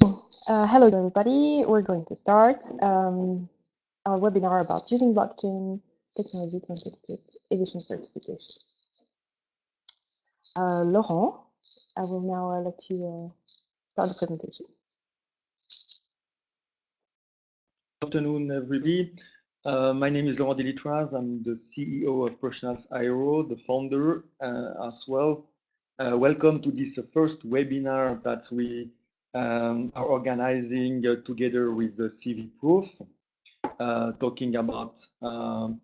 Hello everybody, we're going to start our webinar about using blockchain technology to anticipate aviation certifications. Laurent, I will now let you start the presentation. Good afternoon, everybody. My name is Laurent Delitraz. I'm the CEO of Professionals Aero, the founder as well. Welcome to this first webinar that we are organizing together with CVProof, talking about how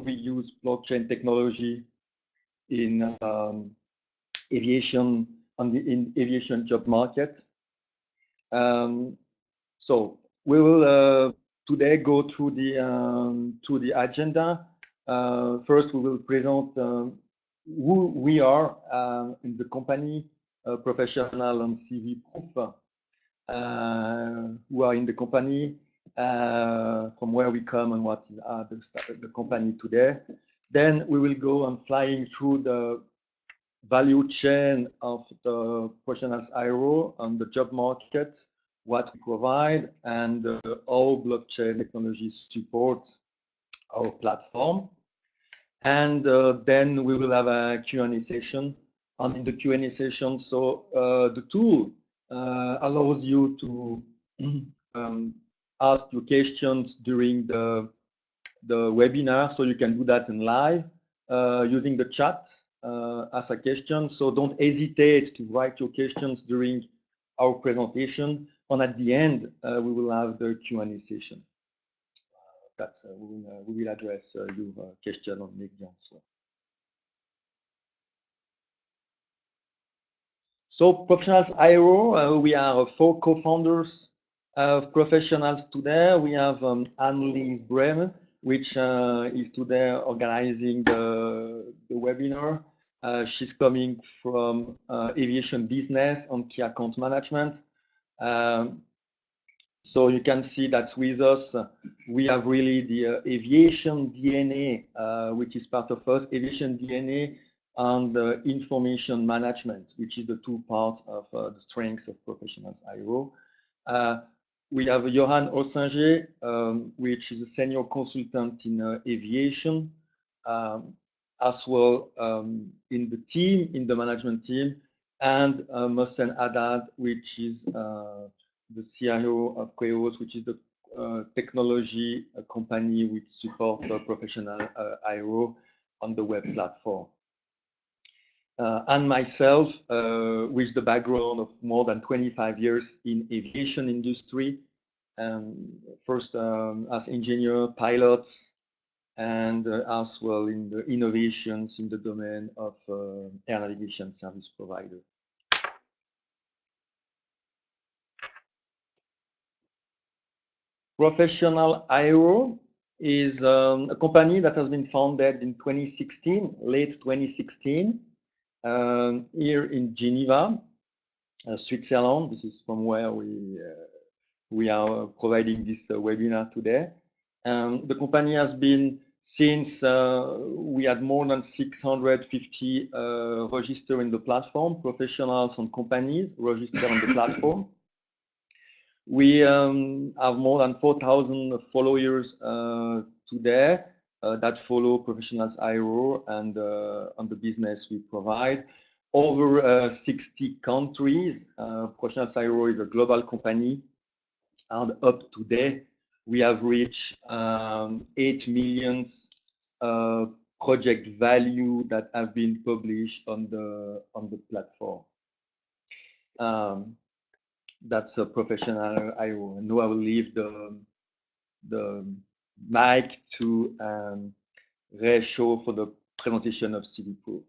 we use blockchain technology in aviation in aviation job market. So we will today go through the agenda. First, we will present who we are in the company, Professional and CVProof, who are in the company, from where we come and what is the company today. Then we will go on flying through the value chain of the Professionals Aero on the job market, what we provide, and how blockchain technology supports our platform. And then we will have a Q&A session. And in the Q&A session, so the tool allows you to ask your questions during the webinar, so you can do that in live using the chat. Ask a question, so don't hesitate to write your questions during our presentation, and at the end we will have the Q&A session. That's we will address your question or make the answer. So Professionals Aero, we are 4 co-founders of Professionals today. We have Annelies Bremen, which is today organizing the webinar. She's coming from aviation business and key account management. So you can see that with us, we have really the aviation DNA, which is part of us, aviation DNA and information management, which is the 2 parts of the strengths of Professionals Aero. We have Johan Ossinger, which is a senior consultant in aviation, as well in the team, in the management team, and Mohsen Haddad, which is the CIO of Queos, which is the technology company which supports Professional Aero on the web platform. And myself, with the background of more than 25 years in aviation industry, first as engineer, pilots, and as well in the innovations in the domain of air navigation service provider. Professional Aero is a company that has been founded in 2016, late 2016, here in Geneva, Switzerland. This is from where we are providing this webinar today. The company has been, since we had more than 650 registered in the platform, professionals and companies registered on the platform. We have more than 4,000 followers today that follow Professionals Aero and on the business we provide. Over 60 countries. Professionals Aero is a global company, and up to date we have reached 8 million project value that have been published on the platform. That's a Professional Aero. And now I will leave the mic to Ray Shaw for the presentation of CVProof.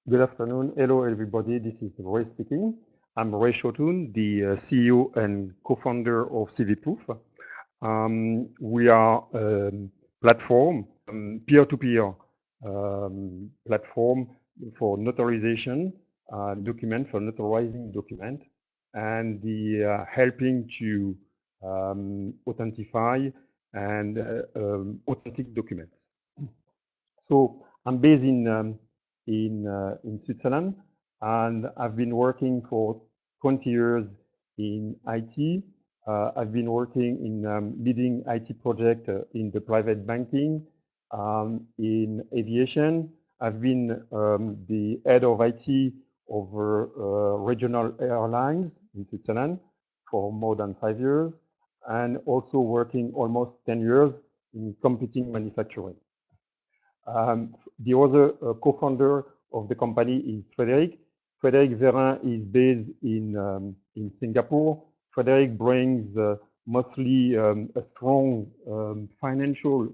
Good afternoon. Hello, everybody. This is Ray speaking. I'm Ray Shotun, the CEO and co-founder of CVProof. We are a platform, peer-to-peer platform for notarization, document for notarizing document, and the helping to authentify and authentic documents. So I'm based in in Switzerland, and I've been working for 20 years in IT. I've been working in leading IT project in the private banking, in aviation. I've been the head of IT over regional airlines in Switzerland for more than 5 years, and also working almost 10 years in computing manufacturing. The other co-founder of the company is Frédéric. Frédéric Vérin is based in Singapore. Frédéric brings mostly a strong financial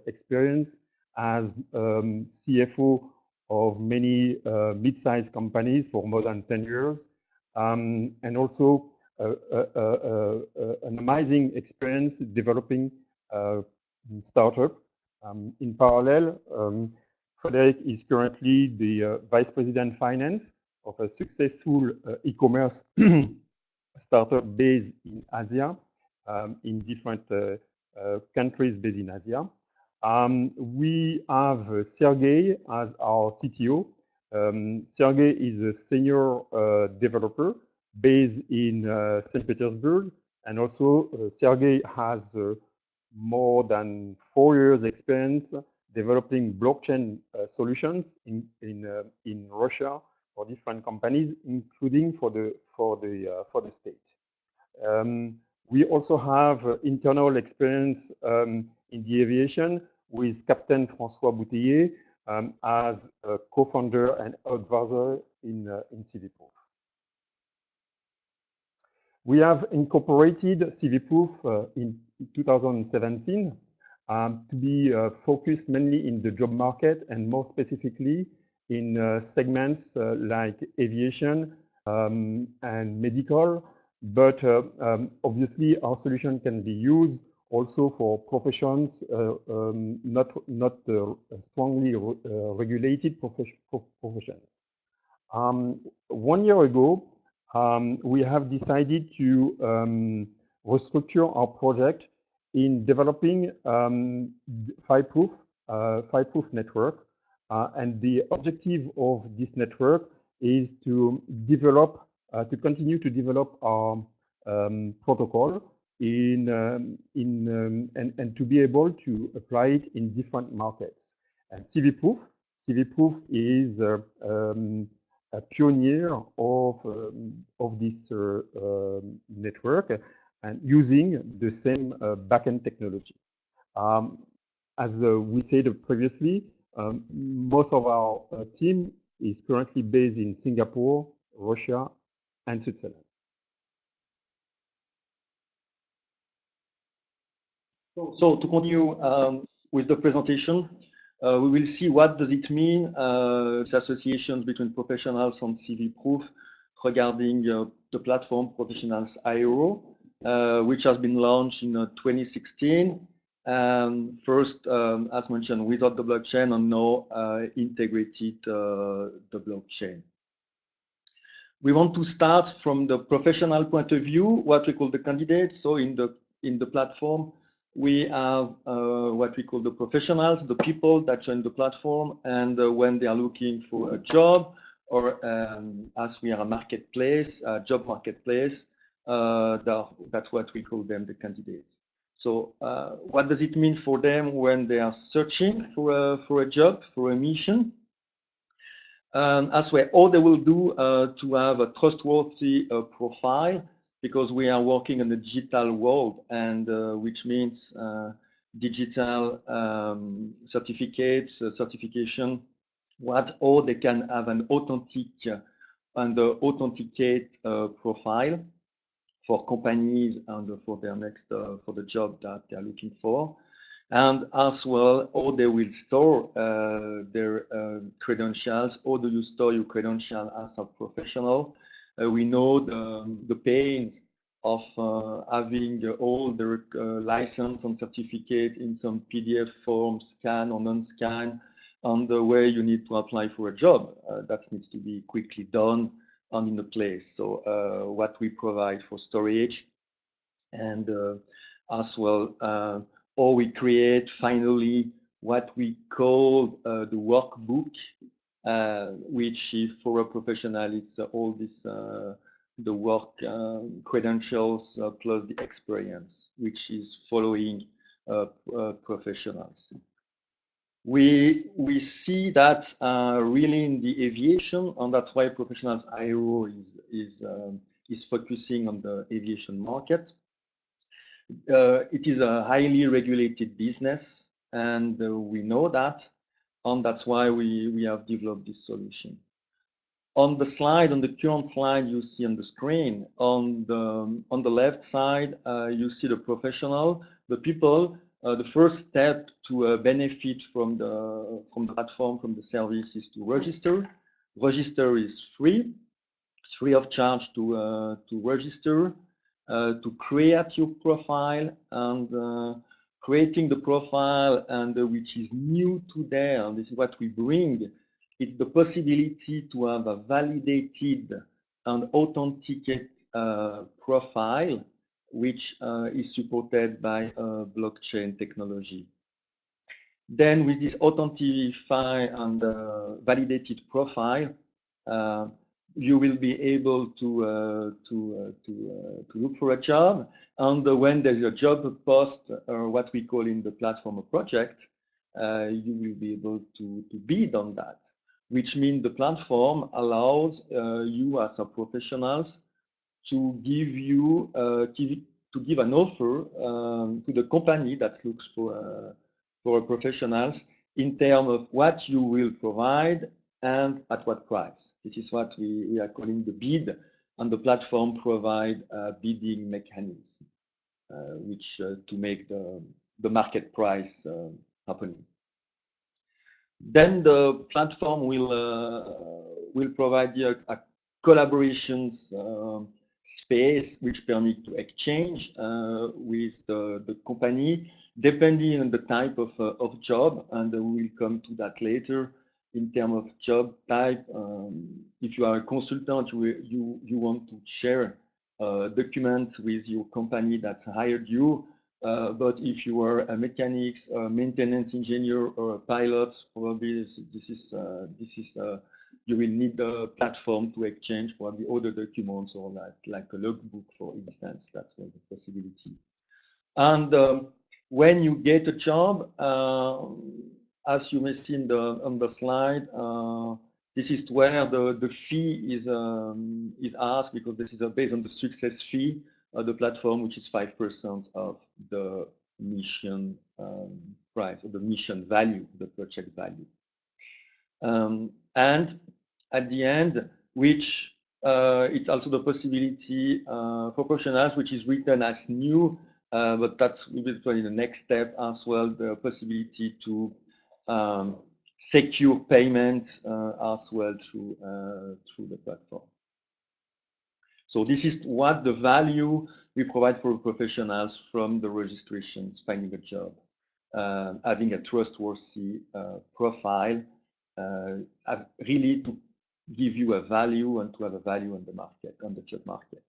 experience as CFO of many mid-sized companies for more than 10 years, and also an amazing experience developing startup. In parallel, Frédéric is currently the Vice President Finance of a successful e-commerce startup based in Asia, in different countries based in Asia. We have Sergey as our CTO. Sergey is a senior developer based in St. Petersburg, and also Sergey has more than 4 years experience developing blockchain solutions in Russia for different companies, including for the state. We also have internal experience in the aviation with Captain François Bouteiller as a co-founder and advisor in CVProof. We have incorporated CVProof in 2017 to be focused mainly in the job market, and more specifically in segments like aviation and medical. But obviously, our solution can be used also for professions not strongly regulated professions. 1 year ago, we have decided to restructure our project in developing FileProof network, and the objective of this network is to develop, to continue to develop our protocol and to be able to apply it in different markets. And CVProof is a pioneer of this network, and using the same backend technology. As we said previously, most of our team is currently based in Singapore, Russia, and Switzerland. So to continue with the presentation, we will see what does it mean, this association between professionals on CVProof regarding the platform Professionals.io, which has been launched in 2016. First, as mentioned, without the blockchain, and now integrated the blockchain. We want to start from the professional point of view, what we call the candidates. So in the platform, we have what we call the professionals, the people that join the platform, and when they are looking for a job, or as we are a marketplace, a job marketplace, that's what we call them, the candidates. So what does it mean for them when they are searching for a job, for a mission? As well, all they will do to have a trustworthy profile, because we are working in the digital world, and which means digital certificates, certification, or they can have an authentic and authenticate profile for companies and for their next for the job that they are looking for. And as well, or they will store their credentials. Or do you store your credential as a professional? We know the pains of having all the license and certificate in some PDF form, scan or non-scan, and the way you need to apply for a job. That needs to be quickly done and in a place. So what we provide for storage, and as well, or we create finally what we call the workbook which if for a professional, it's all this, the work credentials plus the experience, which is following professionals. We see that really in the aviation, and that's why Professionals Aero is focusing on the aviation market. It is a highly regulated business, and we know that, and that's why we have developed this solution. On the slide, on the current slide you see on the screen, on the left side, you see the professional, the people. The first step to benefit from the platform, from the service, is to register. Register is free. It's free of charge to register, to create your profile, and creating the profile, and which is new today, and this is what we bring. It's the possibility to have a validated and authenticated profile, which is supported by blockchain technology. Then with this authentified and validated profile, you will be able to look for a job. And when there's a job post, or what we call in the platform a project, you will be able to bid on that, which means the platform allows you as a professionals to give you to give an offer to the company that looks for professionals in terms of what you will provide and at what price. This is what we are calling the bid, and the platform provide a bidding mechanism, which to make the market price happening. Then the platform will provide you a collaborations space which permit to exchange with the company depending on the type of job, and we will come to that later. In terms of job type, if you are a consultant, you want to share documents with your company that hired you. But if you are a mechanics, a maintenance engineer, or a pilot, probably this is you will need the platform to exchange probably other documents, or like a logbook, for instance. That's one the possibility. And when you get a job, as you may see on the slide, this is where the fee is asked, because this is based on the success fee of the platform, which is 5% of the mission price, or the mission value, the project value. And at the end, which it's also the possibility for professionals, which is written as new, but that's we will try in the next step as well, the possibility to secure payments as well through the platform. So this is what the value we provide for professionals from the registrations, finding a job, having a trustworthy profile, really to give you a value and to have a value on the market, on the job market.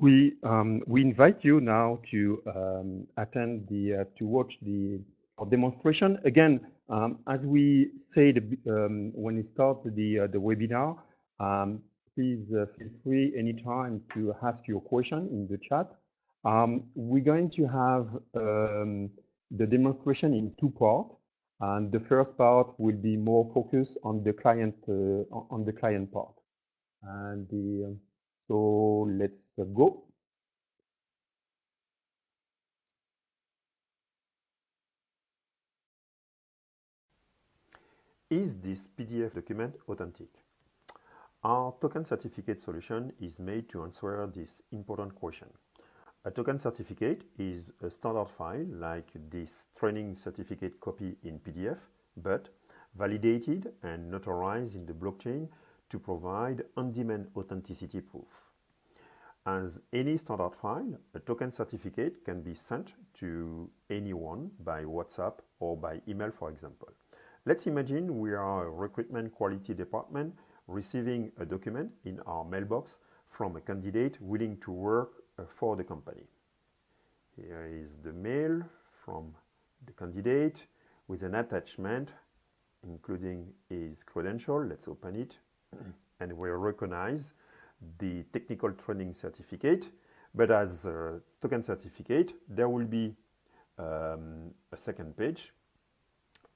We invite you now to attend to watch our demonstration. Again, as we said when we started the webinar, please feel free anytime to ask your question in the chat. We're going to have the demonstration in two parts, and the first part will be more focused on the client part. And so let's go. Is this PDF document authentic? Our token certificate solution is made to answer this important question. A token certificate is a standard file like this training certificate copy in PDF, but validated and notarized in the blockchain to provide on-demand authenticity proof. As any standard file, a token certificate can be sent to anyone by WhatsApp or by email, for example. Let's imagine we are a recruitment quality department receiving a document in our mailbox from a candidate willing to work for the company. Here is the mail from the candidate with an attachment including his credential. Let's open it and we recognize the technical training certificate, but as a token certificate there will be a second page,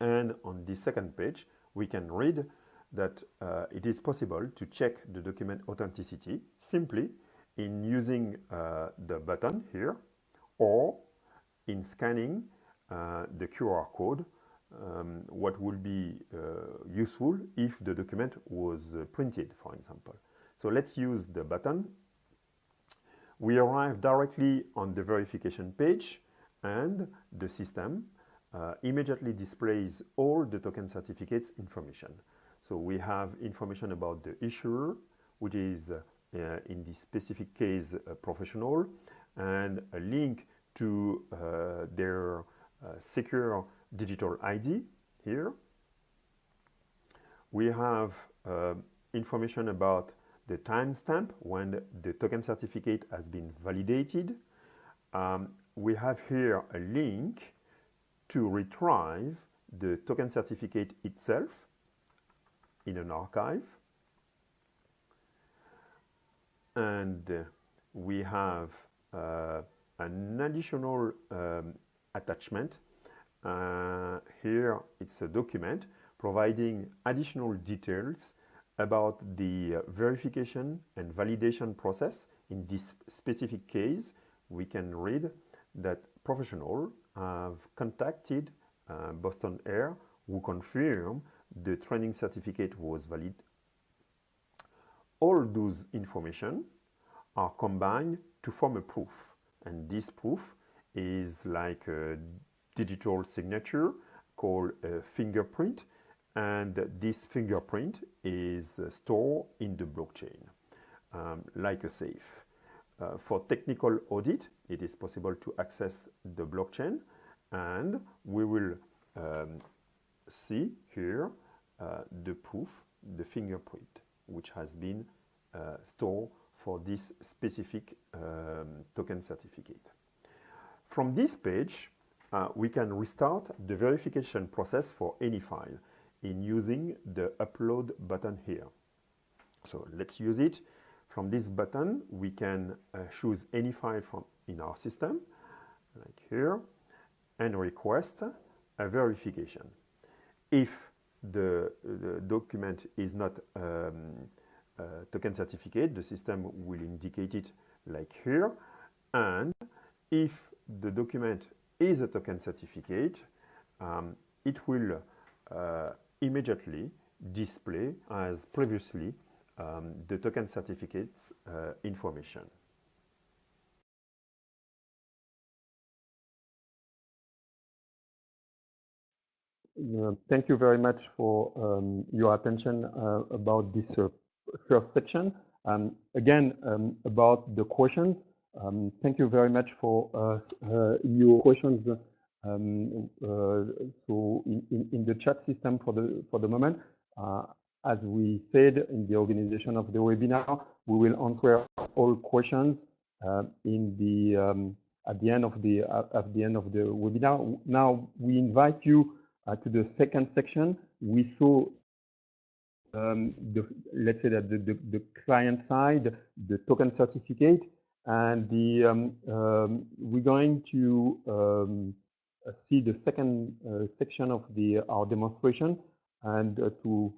and on this second page we can read that it is possible to check the document authenticity simply in using the button here or in scanning the QR code. What will be useful if the document was printed, for example. So let's use the button. We arrive directly on the verification page, and the system immediately displays all the token certificates information. So we have information about the issuer, which is in this specific case a professional, and a link to their secure digital ID here. We have information about the timestamp when the token certificate has been validated. We have here a link to retrieve the token certificate itself in an archive. And we have an additional attachment. Here it's a document providing additional details about the verification and validation process. In this specific case, we can read that professionals have contacted Boston Air, who confirm the training certificate was valid. All those information are combined to form a proof, and this proof is like a digital signature called a fingerprint, and this fingerprint is stored in the blockchain like a safe. For technical audit, it is possible to access the blockchain, and we will see here the proof, the fingerprint, which has been stored for this specific token certificate. From this page, we can restart the verification process for any file in using the upload button here. So let's use it. From this button, we can choose any file from in our system, like here, and request a verification. If the document is not a token certificate, the system will indicate it like here. And if the document is a token certificate, it will immediately display as previously the token certificate's information. Thank you very much for your attention about this first section. Again, about the questions, thank you very much for your questions. So in the chat system for the moment, as we said in the organization of the webinar, we will answer all questions in the at the end of the webinar. Now we invite you to the second section. We saw let's say that the client side, the token certificate, and we're going to see the second section of our demonstration, and to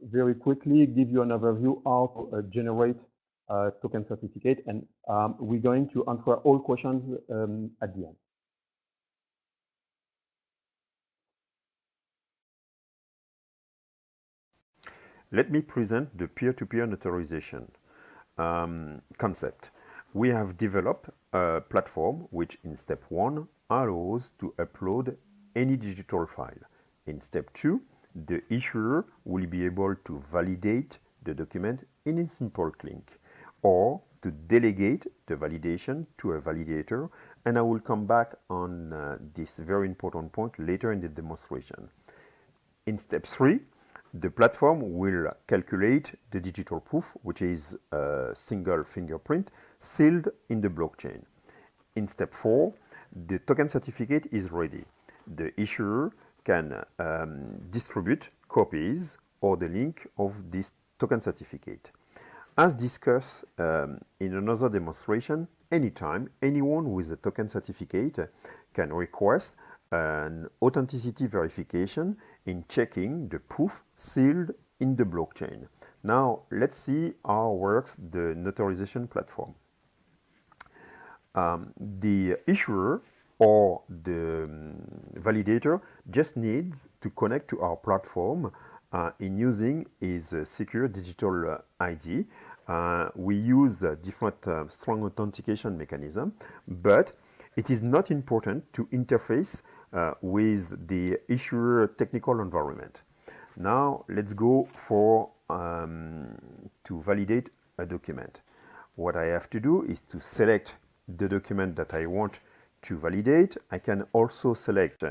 very quickly give you an overview how to generate a token certificate, and we're going to answer all questions at the end. Let me present the peer-to-peer notarization concept. We have developed a platform which in step 1 allows to upload any digital file. In step 2, the issuer will be able to validate the document in a simple click, or to delegate the validation to a validator, and I will come back on this very important point later in the demonstration. In step 3, the platform will calculate the digital proof, which is a single fingerprint sealed in the blockchain. In step 4, the token certificate is ready. The issuer can distribute copies or the link of this token certificate. As discussed in another demonstration, anytime anyone with a token certificate can request an authenticity verification in checking the proof sealed in the blockchain. Now let's see how works the notarization platform. The issuer or the validator just needs to connect to our platform in using his secure digital ID. We use different strong authentication mechanism, but it is not important to interface with the issuer technical environment. Now let's go for to validate a document. What I have to do is to select the document that I want to validate. I can also select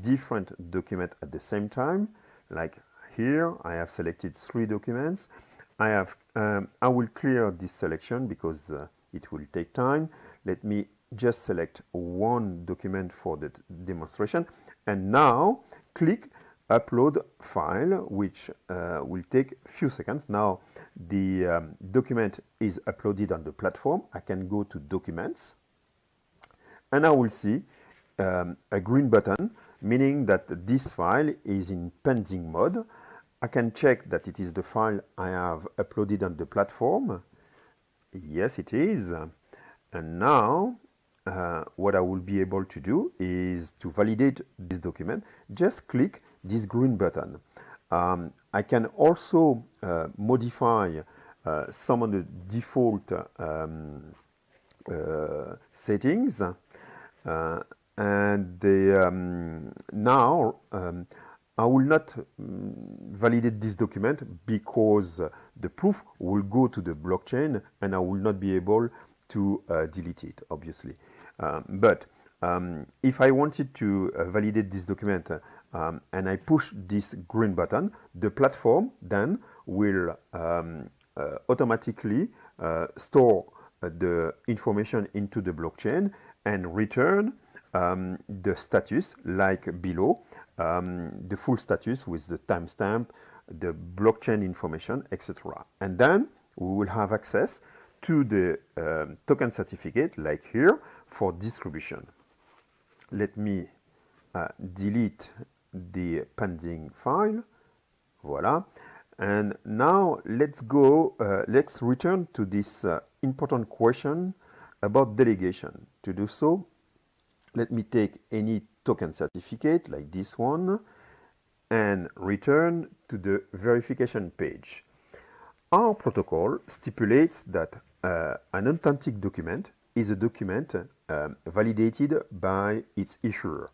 different documents at the same time. Like here, I have selected 3 documents. I will clear this selection because it will take time. Let me just select one document for the demonstration, and now click upload file, which will take a few seconds. Now the document is uploaded on the platform. I can go to documents, and I will see a green button, meaning that this file is in pending mode. I can check that it is the file I have uploaded on the platform. Yes, it is. And now what I will be able to do is to validate this document. Just click this green button. I can also modify some of the default settings. Now I will not validate this document because the proof will go to the blockchain and I will not be able to delete it, obviously. But if I wanted to validate this document and I push this green button, the platform then will automatically store the information into the blockchain and return the status like below, the full status with the timestamp, the blockchain information, etc. And then we will have access to the token certificate like here for distribution. Let me delete the pending file. Voila. And now let's return to this important question about delegation. To do so, let me take any token certificate like this one and return to the verification page. Our protocol stipulates that an authentic document is a document validated by its issuer.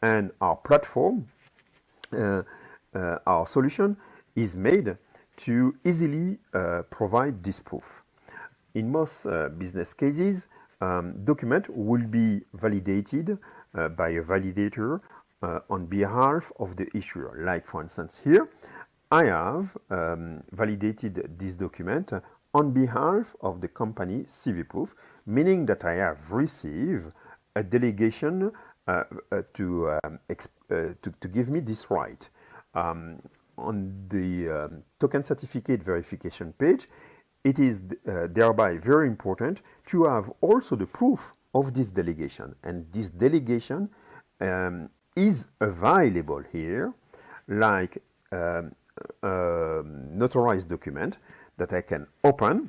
And our platform, our solution is made to easily provide this proof. In most business cases, document will be validated by a validator on behalf of the issuer. Like for instance here, I have validated this document on behalf of the company CVProof, meaning that I have received a delegation to give me this right. On the token certificate verification page, it is thereby very important to have also the proof of this delegation. And this delegation is available here like a notarized document that I can open,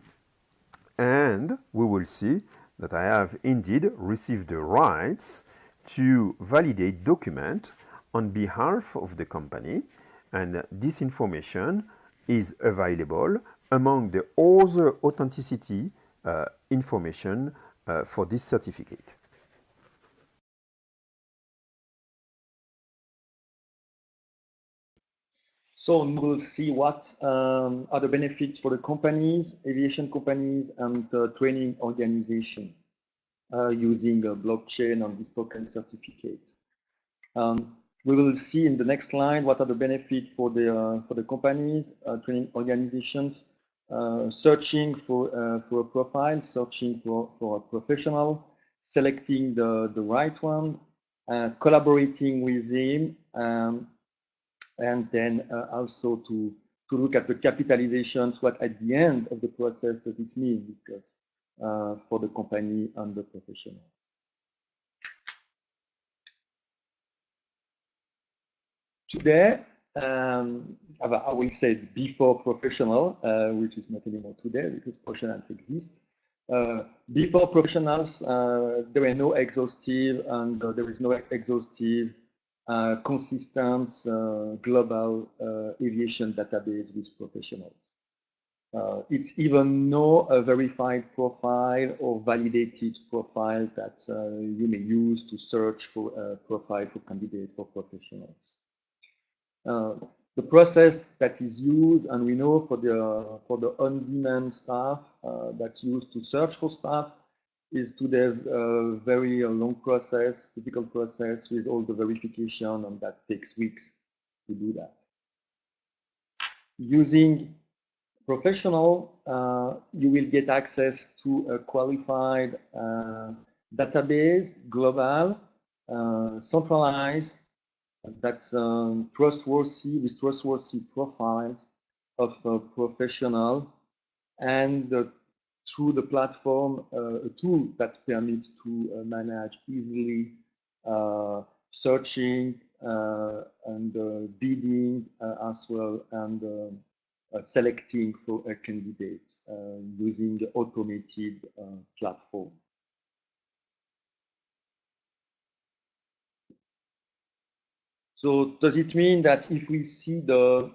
and we will see that I have indeed received the rights to validate document on behalf of the company, and this information is available among the other authenticity information for this certificate. So we'll see what are the benefits for the companies, aviation companies, and training organization using a blockchain on this token certificate. We will see in the next slide what are the benefits for the companies, training organizations, searching for a profile, searching for a professional, selecting the right one, collaborating with him, and then also to look at the capitalizations, what at the end of the process does it mean, because for the company and the professional. Today, I will say before professional, which is not anymore today because professionals exist. Before professionals, there were no exhaustive and there is no exhaustive, consistent global aviation database with professionals. It's even no verified profile or validated profile that you may use to search for a profile for candidates for professionals. The process that is used, and we know for the on-demand staff that's used to search for staff, is today a very long process, difficult process with all the verification, and that takes weeks to do that. Using professional, you will get access to a qualified database, global, centralized, that's trustworthy, with trustworthy profiles of a professional, and through the platform, a tool that permits to manage easily searching and bidding as well, and selecting for a candidate using the automated platform. So does it mean that if we see the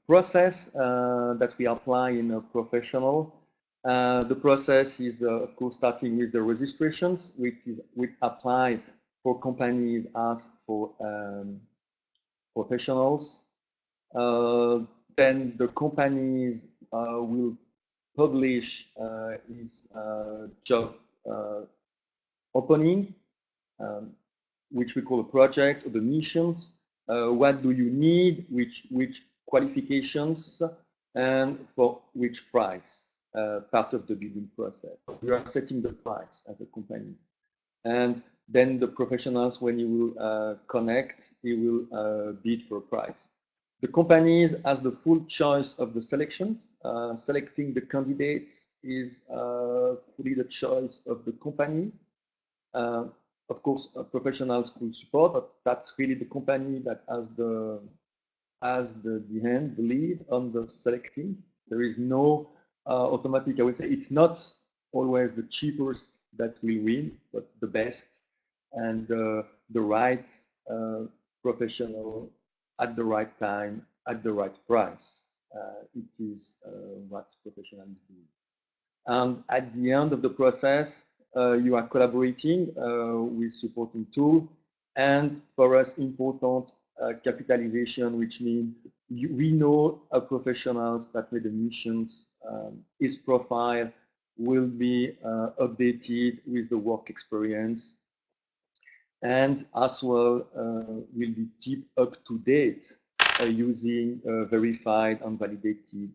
process that we apply in a professional, the process is of course starting with the registrations, which apply for companies as for professionals. Then the companies will publish his job opening, which we call a project, or the missions. What do you need, which qualifications, and for which price, part of the bidding process. We are setting the price as a company. And then the professionals, when you will connect, he will bid for a price. The companies has the full choice of the selection. Selecting the candidates is fully the choice of the companies. Of course, professionals could support, but that's really the company that has the lead on the selecting. There is no automatic. I would say it's not always the cheapest that will win, but the best and the right professional at the right time at the right price. It is what professionals do. And at the end of the process, you are collaborating with supporting tool, and for us important capitalization, which means we know our professionals that made the missions, his profile will be updated with the work experience, and as well will be kept up to date using verified and validated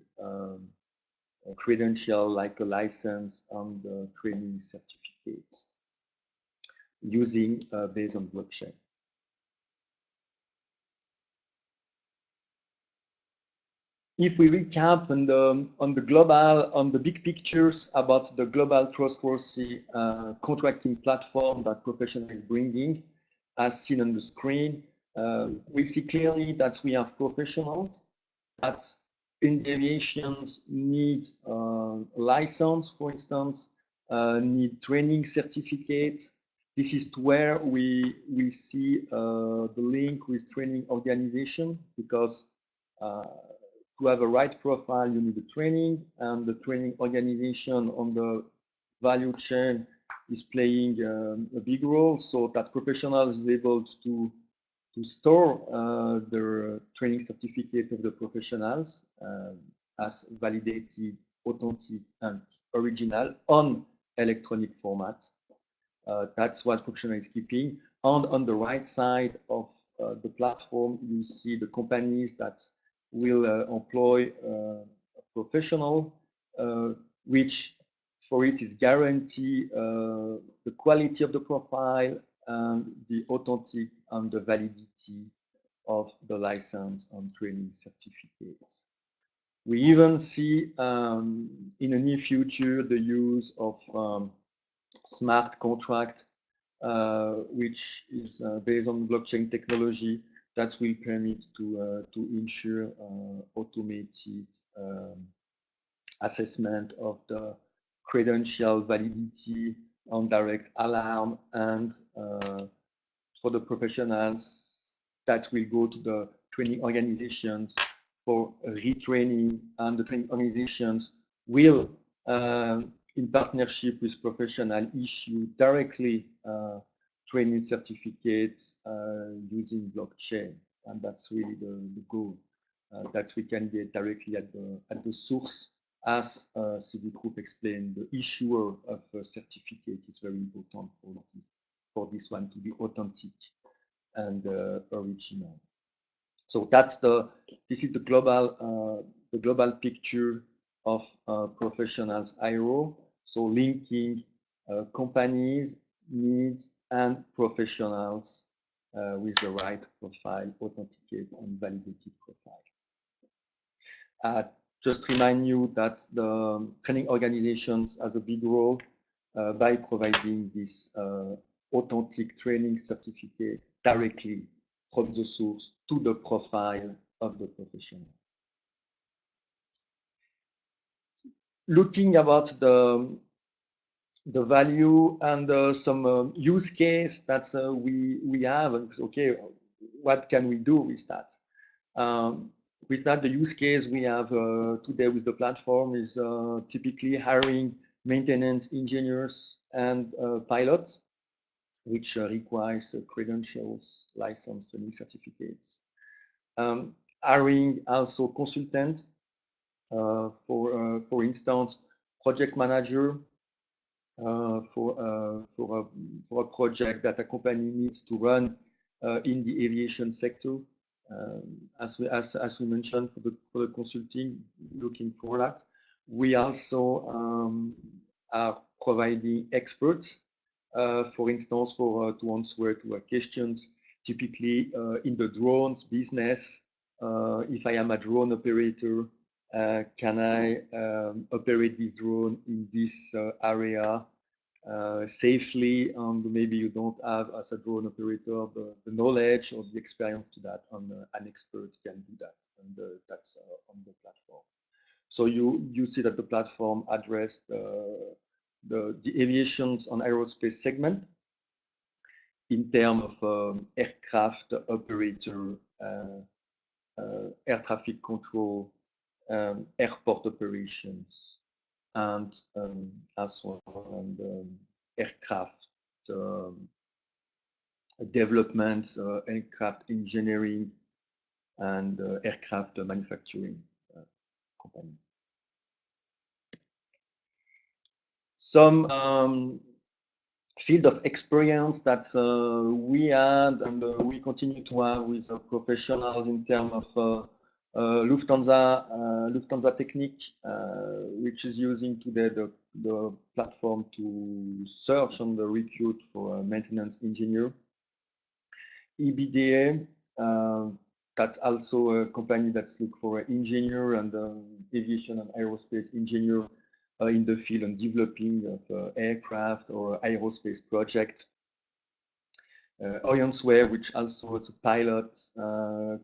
credential like a license and training certificates using based on blockchain. If we recap on the big pictures about the global trustworthy contracting platform that Professional is bringing, as seen on the screen, we see clearly that we have professionals that in aviations need license, for instance, need training certificates. This is where we see the link with training organization, because to have a right profile, you need the training, and the training organization on the value chain is playing a big role, so that professional is able to store their training certificate of the professionals as validated, authentic, and original on electronic format. That's what professional is keeping. And on the right side of the platform, you see the companies that will employ a professional, which for it is guarantee the quality of the profile and the authentic and the validity of the license and training certificates. We even see in the near future the use of smart contract, which is based on blockchain technology that will permit to ensure automated assessment of the credential validity on direct alarm, and for the professionals that will go to the training organizations for retraining, and the training organizations will, in partnership with professional, issue directly training certificates using blockchain, and that's really the goal, that we can get directly at the source. As CVProof explained, the issuer of a certificate is very important for this one to be authentic and original. So that's this is the global picture of professionals IRO. So linking companies, needs, and professionals with the right profile, authenticated and validated profile. Just remind you that the training organizations has a big role by providing this authentic training certificate directly from the source to the profile of the professional. Looking about the value and some use case that we have, okay, what can we do with that? With that, the use case we have today with the platform is typically hiring maintenance engineers and pilots, which requires credentials, license, training certificates. Hiring also consultants, for instance, project manager for a project that a company needs to run in the aviation sector. As we mentioned, for the consulting, looking for that. We also are providing experts, for instance, to answer to our questions, typically in the drones business. If I am a drone operator, can I operate this drone in this area safely? And maybe you don't have, as a drone operator, the knowledge or the experience to that, and an expert can do that, and that's on the platform. So you see that the platform addressed the aviation and aerospace segment in terms of aircraft operator, air traffic control, airport operations, and as well aircraft development, aircraft engineering, and aircraft manufacturing companies. Some field of experience that we had and we continue to have with professionals in terms of Lufthansa Technik, which is using today the platform to search and recruit for a maintenance engineer. EBDA, that's also a company that's looking for an engineer and aviation and aerospace engineer in the field and developing of aircraft or aerospace project. Orionsware, which also is a pilot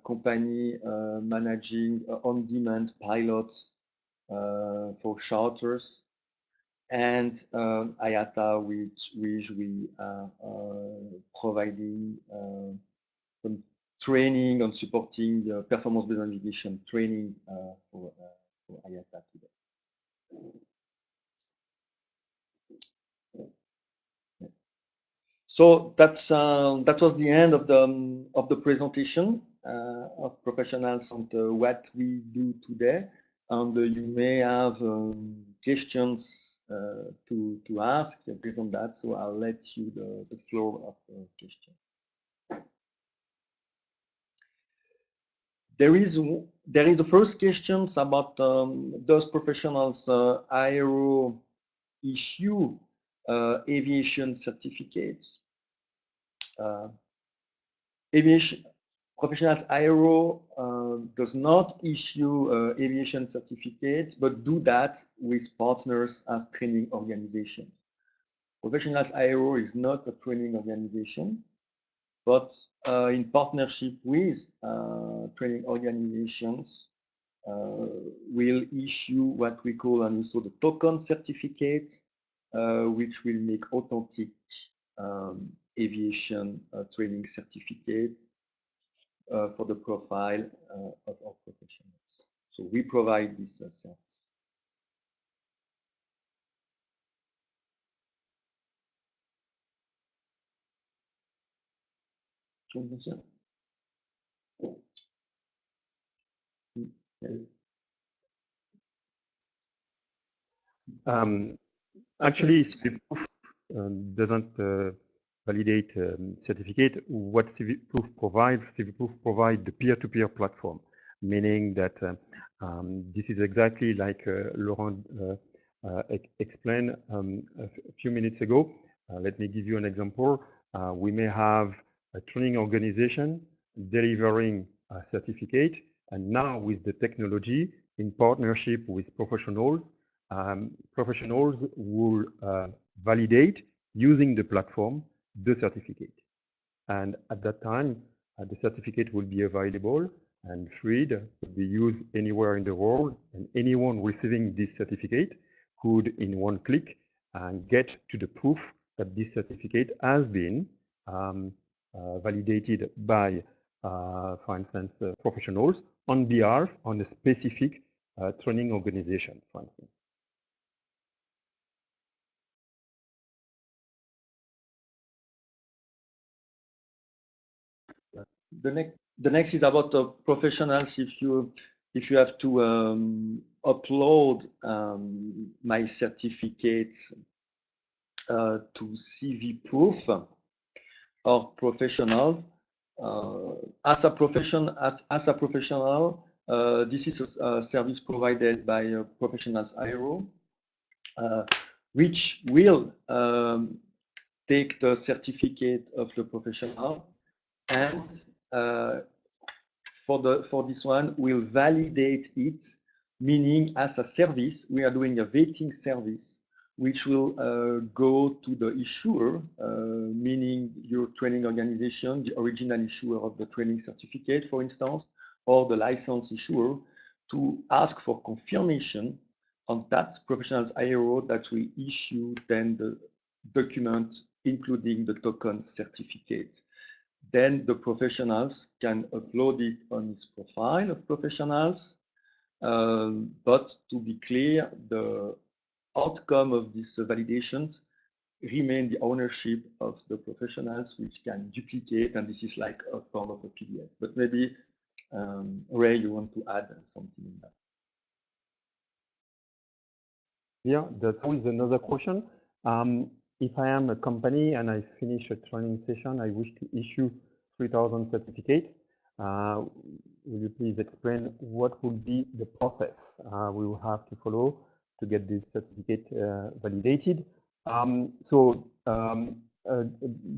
company managing on-demand pilots for charters, and IATA, which we are providing some training and supporting the performance-based navigation training for IATA today. So that was the end of the presentation of professionals and what we do today. And you may have questions to ask based on that. So I'll let you the floor of the question. there is the first questions about does professionals aero issue aviation certificates. Aviation professionals aero does not issue aviation certificate, but do that with partners as training organizations. Professionals aero is not a training organization, but in partnership with training organizations, will issue what we call and also the token certificate, which will make authentic aviation training certificate for the profile of our professionals. So we provide this service. Actually, CVProof doesn't validate certificate. What CVProof provides, CVProof provides the peer-to-peer platform, meaning that this is exactly like Laurent explained a few minutes ago. Let me give you an example. We may have a training organization delivering a certificate, and now with the technology in partnership with professionals, professionals will validate using the platform the certificate. And at that time, the certificate will be available and free to be used anywhere in the world, and anyone receiving this certificate could, in one click, get to the proof that this certificate has been validated by, for instance, professionals on behalf on a specific training organization, for instance. The next is about the professionals. If you have to upload my certificates to CVProof or professional, as a professional, this is a service provided by Professionals Aero, which will take the certificate of the professional, and for this one, we'll validate it, meaning as a service, we are doing a vetting service, which will go to the issuer, meaning your training organization, the original issuer of the training certificate, for instance, or the license issuer, to ask for confirmation on that Professionals Aero that we issue then the document, including the token certificate. Then the professionals can upload it on his profile of professionals. But to be clear, the outcome of these validations remain the ownership of the professionals, which can duplicate, and this is like a form of a PDF. But maybe, Ray, you want to add something in that? Yeah, that's always another question. If I am a company and I finish a training session, I wish to issue 3,000 certificates. Will you please explain what would be the process we will have to follow to get this certificate validated?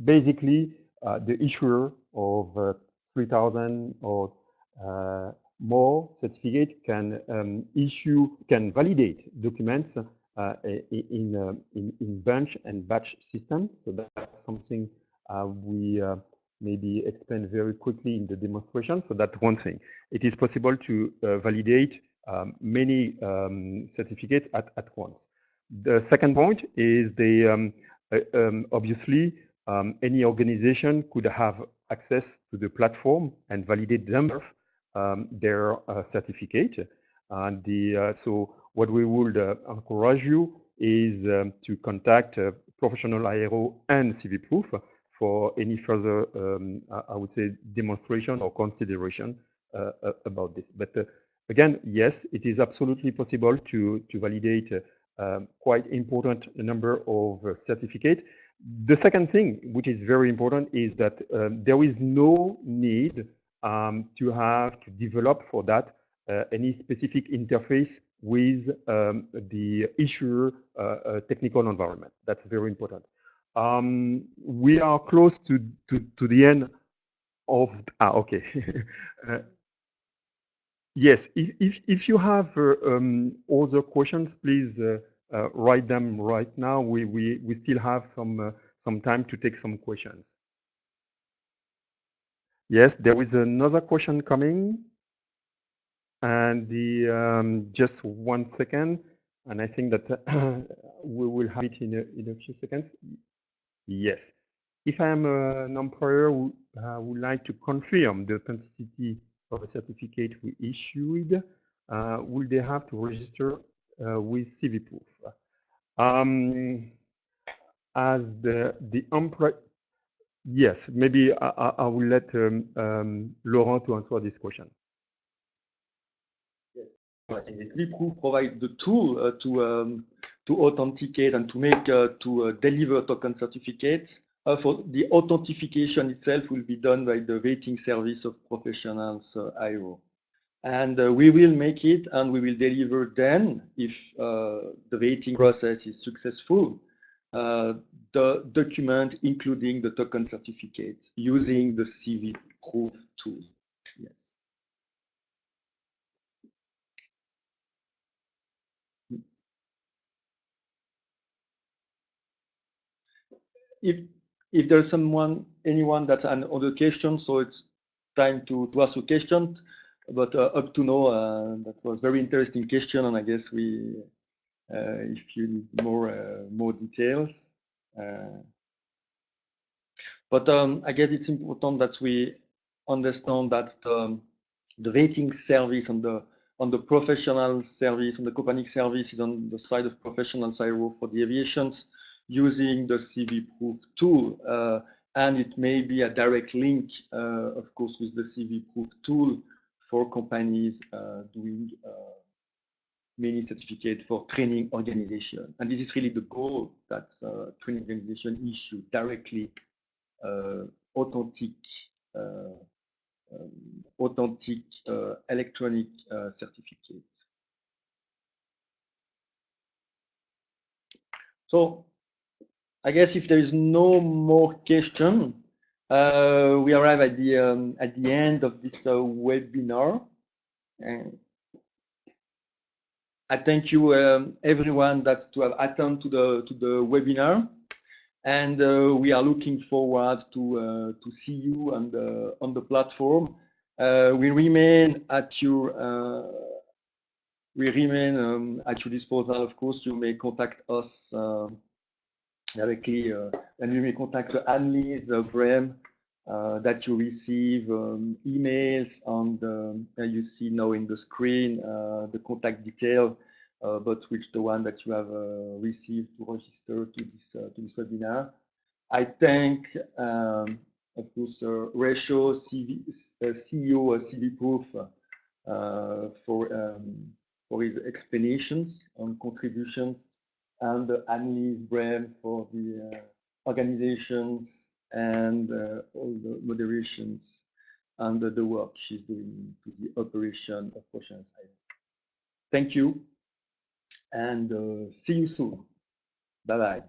Basically, the issuer of 3,000 or more certificate can validate documents in bunch and batch system. So that's something we maybe explain very quickly in the demonstration. So that's one thing. It is possible to validate many certificates at once. The second point is obviously any organization could have access to the platform and validate themselves their certificate. And so what we would encourage you is to contact Professionals Aero and CVProof for any further, I would say, demonstration or consideration about this. But again, yes, it is absolutely possible to validate quite important number of certificates. The second thing, which is very important, is that there is no need to have to develop for that any specific interface with the issuer technical environment. That's very important. We are close to the end of, okay. Yes, if you have other questions, please write them right now. We still have some time to take some questions. Yes, there is another question coming, and the just 1 second, and I think that we will have it in a few seconds. Yes, if I am an employer who would like to confirm the authenticity of a certificate we issued, will they have to register with CVProof? As the employee, yes, maybe I will let Laurent to answer this question. Yes. I think CVProof provides the tool to authenticate and to make to deliver token certificates. For the authentication itself will be done by the vetting service of professionals IRO. And we will make it and we will deliver then, if the vetting process is successful, the document including the token certificates using the CVProof tool. Yes. If there's anyone that's an other question, so it's time to ask a question. But up to now, that was very interesting question, and I guess we, if you need more details. But I guess it's important that we understand that the rating service on the professional service, on the company service is on the side of professional CIRO for the aviations using the CVProof tool. And it may be a direct link, of course, with the CVProof tool for companies doing many certificates for training organization. And this is really the goal that training organization issue directly authentic electronic certificates. So I guess if there is no more question, we arrive at the end of this webinar. And I thank you everyone that's to have attended to the webinar, and we are looking forward to see you on the platform. We remain at your disposal. Of course, you may contact us directly, and you may contact Annelise Brem that you receive emails on you see now in the screen the contact detail, but which the one that you have received to register to this webinar. I thank, of course, Resho, CEO of CVProof, for his explanations and contributions, and Annelise Brem for the organizations and all the moderations and the work she's doing to the operation of Ocean Side. Thank you, and see you soon. Bye-bye.